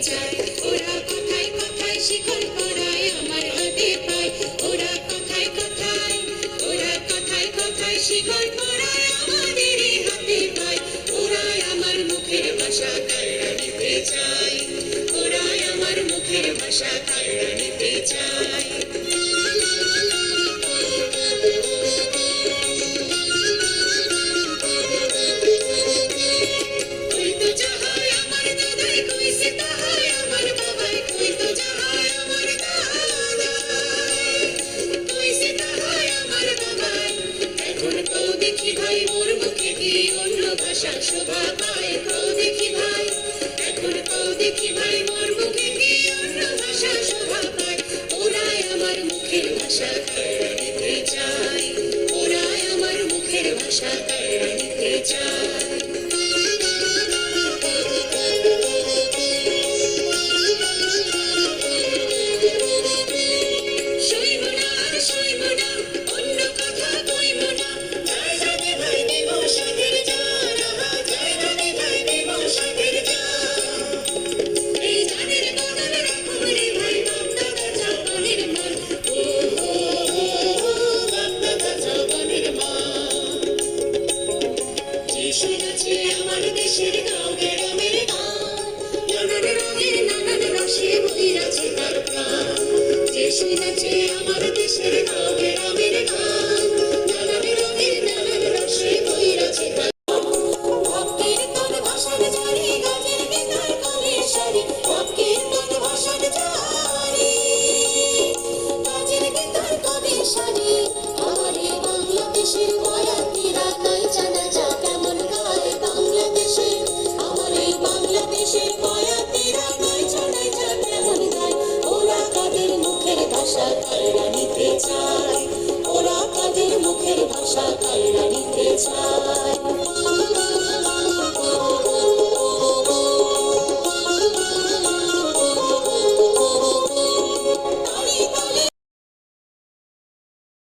চায়। ওরা কথায় কথায় শিকল পরায় আমার হাতে পায়। ওরা কথায় কথায়, ওরা কথায় কথায় শিকল পরায় আমাদের হাতে পায়। ওরাই আমার মুখের ভাষা কায়রা নিতে চায়। ওরাই আমার মুখের ভাষা কায়রা নিতে চায়। ওই তো যাহাই আমার দাদাই, কইছে তাহাই আমার বাবাই। ওই তো যাহাই আমার দাদাই, কইছে তাহাই আমার বাবাই। এখন তো দেখি ভাই মোর মুখে কি অন্য ভাষা শোভা পায়। তো দেখি ভাই, এখন তো দেখি ভাই মোর মুখে কি অন্য ভাষা শোভা পায়। ওরাই আমার মুখের ভাষা কায়রা নিতে চায়। ওরাই আমার মুখের ভাষা কায়রা নিতে চায়। সইব না আর সইব না, অন্য কথা কইব না। জয় জানে ভাই দেব সাথের জান, আহা জয় জানে ভাই দেব সাথের জান। এই জানের বাগান রাখো রে ভাই, বাপ দাদা চাপানের মান। ও হো হো হো, বাপ দাদা চাপানের মান। যে শুনেছে আমার দেশের গাঁও গ্রামের গান, নানান রঙের নানান রসে বইরাছে তার প্রাণ। যে শুনেছে আমার দেশের গাঁও গ্রামের গান, নানান রঙের নানান রসে বইরাছে তার। ভাব কীর্তন ভাষার ঝাড়ি, গানের গীতার কলের সারি। ভাব কীর্তন ভাষার ঝাড়ি, গানের গীতার কলের সারি। আমার এই বাংলাদেশের বয়াতিরা নাই জানা যা কেমন গায় বাংলাদেশের। আমার এই বাংলাদেশের বয়াতিরা নাই জানা যা কেমন গায়। ওরা তাদের মুখের ভাষা কায়রা নিতে চায়। ওরা তাদের মুখের ভাষা কায়রা নিতে চায়।